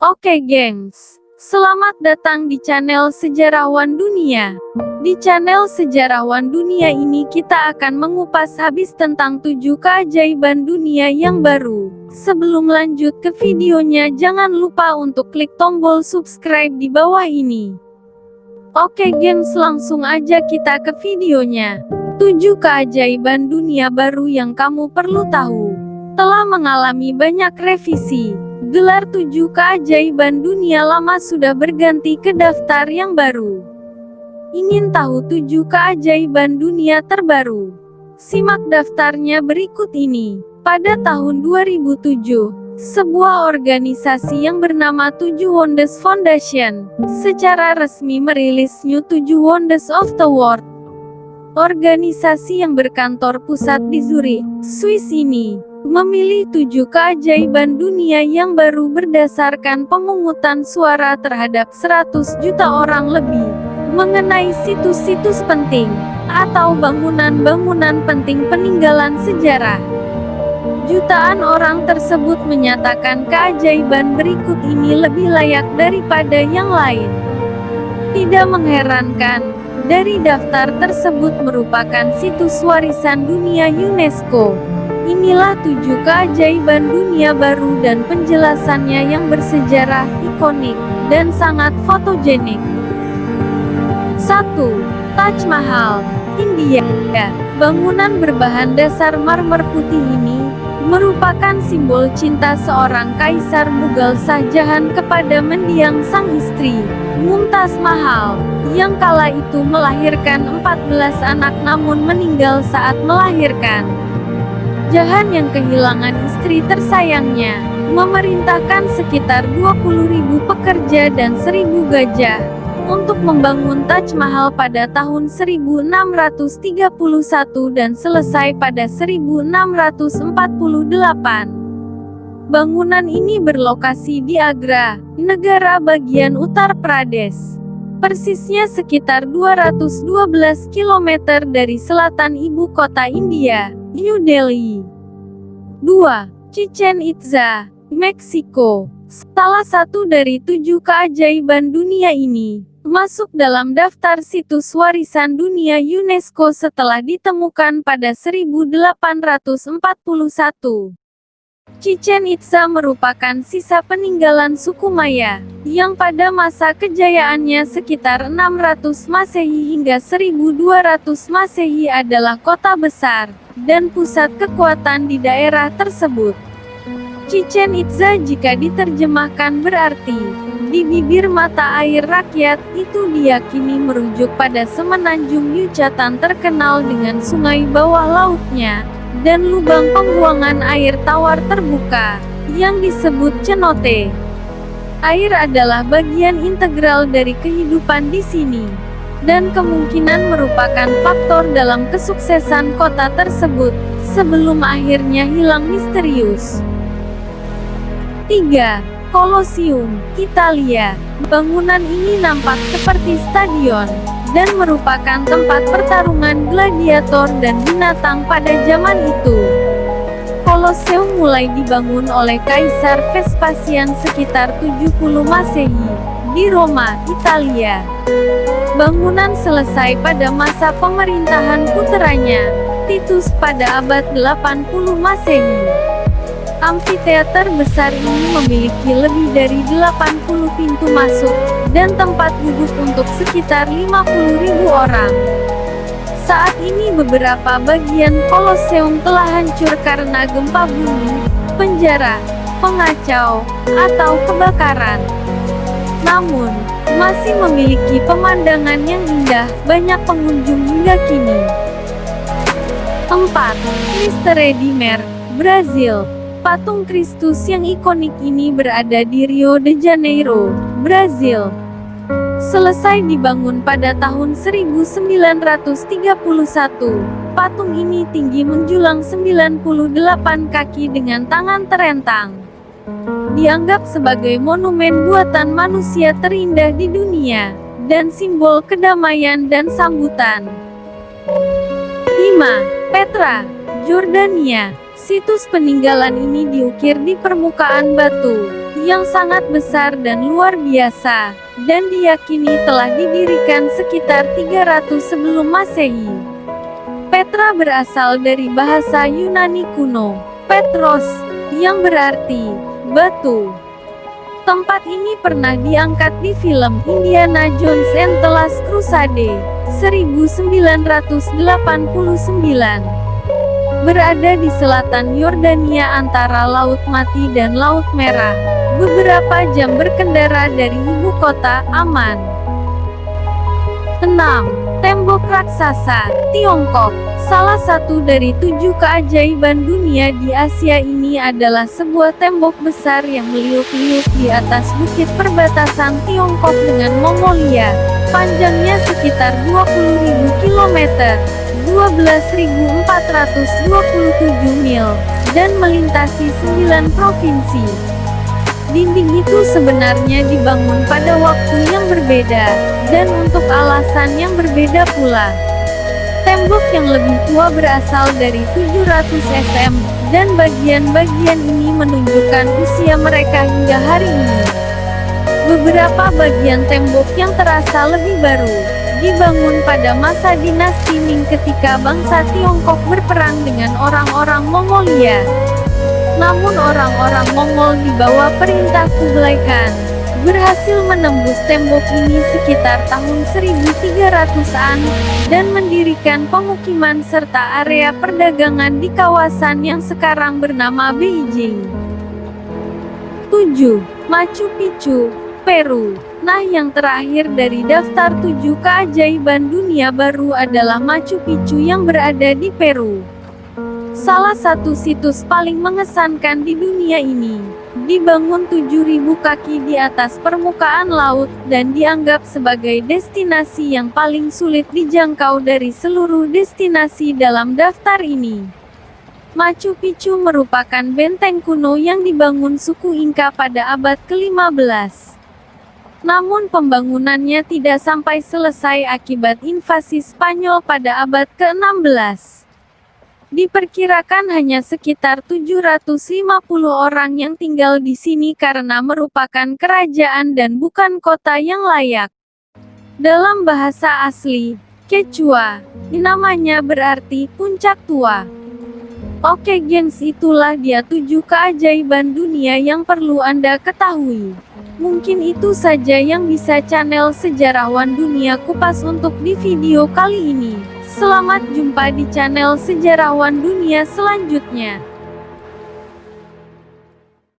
Oke gengs, selamat datang di channel Sejarawan Dunia. Di channel Sejarawan Dunia ini kita akan mengupas habis tentang 7 keajaiban dunia yang baru. Sebelum lanjut ke videonya, jangan lupa untuk klik tombol subscribe di bawah ini. Oke gengs, langsung aja kita ke videonya. 7 keajaiban dunia baru yang kamu perlu tahu. Telah mengalami banyak revisi. Gelar 7 keajaiban dunia lama sudah berganti ke daftar yang baru. Ingin tahu 7 keajaiban dunia terbaru? Simak daftarnya berikut ini. Pada tahun 2007, sebuah organisasi yang bernama 7 Wonders Foundation secara resmi merilis New 7 Wonders of the World. Organisasi yang berkantor pusat di Zurich, Swiss ini memilih 7 keajaiban dunia yang baru berdasarkan pemungutan suara terhadap 100 juta orang lebih mengenai situs-situs penting atau bangunan-bangunan penting peninggalan sejarah. Jutaan orang tersebut menyatakan keajaiban berikut ini lebih layak daripada yang lain. Tidak mengherankan, dari daftar tersebut merupakan situs warisan dunia UNESCO. Inilah 7 keajaiban dunia baru dan penjelasannya yang bersejarah, ikonik, dan sangat fotogenik. 1. Taj Mahal, India. Bangunan berbahan dasar marmer putih ini merupakan simbol cinta seorang kaisar Mughal Shah Jahan kepada mendiang sang istri, Mumtaz Mahal, yang kala itu melahirkan 14 anak namun meninggal saat melahirkan. Jahan yang kehilangan istri tersayangnya, memerintahkan sekitar 20.000 pekerja dan 1.000 gajah untuk membangun Taj Mahal pada tahun 1631 dan selesai pada 1648. Bangunan ini berlokasi di Agra, negara bagian Uttar Pradesh. Persisnya sekitar 212 km dari selatan ibu kota India, New Delhi. 2. Chichen Itza, Meksiko. Salah satu dari 7 keajaiban dunia ini masuk dalam daftar situs warisan dunia UNESCO setelah ditemukan pada 1841. Chichen Itza merupakan sisa peninggalan suku Maya, yang pada masa kejayaannya sekitar 600 Masehi hingga 1200 Masehi adalah kota besar dan pusat kekuatan di daerah tersebut. Chichen Itza jika diterjemahkan berarti di bibir mata air rakyat, itu diyakini merujuk pada semenanjung Yucatan terkenal dengan sungai bawah lautnya dan lubang pembuangan air tawar terbuka yang disebut cenote. Air adalah bagian integral dari kehidupan di sini dan kemungkinan merupakan faktor dalam kesuksesan kota tersebut sebelum akhirnya hilang misterius. 3. Colosseum, Italia. Bangunan ini nampak seperti stadion dan merupakan tempat pertarungan gladiator dan binatang pada zaman itu. Colosseum mulai dibangun oleh Kaisar Vespasian sekitar 70 Masehi di Roma, Italia. Bangunan selesai pada masa pemerintahan puteranya, Titus pada abad 80 Masehi. Amfiteater besar ini memiliki lebih dari 80 pintu masuk dan tempat duduk untuk sekitar 50.000 orang. Saat ini beberapa bagian Colosseum telah hancur karena gempa bumi, penjara, pengacau, atau kebakaran. Namun, masih memiliki pemandangan yang indah, banyak pengunjung hingga kini. 4. Cristo Redeemer, Brazil. Patung Kristus yang ikonik ini berada di Rio de Janeiro, Brazil. Selesai dibangun pada tahun 1931, patung ini tinggi menjulang 98 kaki dengan tangan terentang. Dianggap sebagai monumen buatan manusia terindah di dunia, dan simbol kedamaian dan sambutan. 5. Petra, Jordania. Situs peninggalan ini diukir di permukaan batu, yang sangat besar dan luar biasa, dan diyakini telah didirikan sekitar 300 sebelum Masehi. Petra berasal dari bahasa Yunani kuno, Petros, yang berarti batu. Tempat ini pernah diangkat di film Indiana Jones and the Last Crusade, 1989. Berada di selatan Yordania antara Laut Mati dan Laut Merah. Beberapa jam berkendara dari ibu kota, Amman. 6. Tembok Raksasa, Tiongkok. Salah satu dari 7 keajaiban dunia di Asia ini adalah sebuah tembok besar yang meliuk-liuk di atas bukit perbatasan Tiongkok dengan Mongolia. Panjangnya sekitar 20.000 km, 12.427 mil, dan melintasi 9 provinsi. Dinding itu sebenarnya dibangun pada waktu yang berbeda, dan untuk alasan yang berbeda pula. Tembok yang lebih tua berasal dari 700 cm, dan bagian-bagian ini menunjukkan usia mereka hingga hari ini. Beberapa bagian tembok yang terasa lebih baru, dibangun pada masa dinasti Ming ketika bangsa Tiongkok berperang dengan orang-orang Mongolia. Namun orang-orang Mongol di bawah perintah Kublai Khan berhasil menembus tembok ini sekitar tahun 1300-an, dan mendirikan pemukiman serta area perdagangan di kawasan yang sekarang bernama Beijing. 7. Machu Picchu, Peru. Nah, yang terakhir dari daftar 7 keajaiban dunia baru adalah Machu Picchu yang berada di Peru. Salah satu situs paling mengesankan di dunia ini. Dibangun 7.000 kaki di atas permukaan laut, dan dianggap sebagai destinasi yang paling sulit dijangkau dari seluruh destinasi dalam daftar ini. Machu Picchu merupakan benteng kuno yang dibangun suku Inca pada abad ke-15. Namun pembangunannya tidak sampai selesai akibat invasi Spanyol pada abad ke-16. Diperkirakan hanya sekitar 750 orang yang tinggal di sini karena merupakan kerajaan dan bukan kota yang layak. Dalam bahasa asli, Quechua, namanya berarti puncak tua. Oke gengs, itulah dia 7 keajaiban dunia yang perlu Anda ketahui. Mungkin itu saja yang bisa channel Sejarawan Dunia kupas untuk di video kali ini. Selamat jumpa di channel Sejarawan Dunia selanjutnya.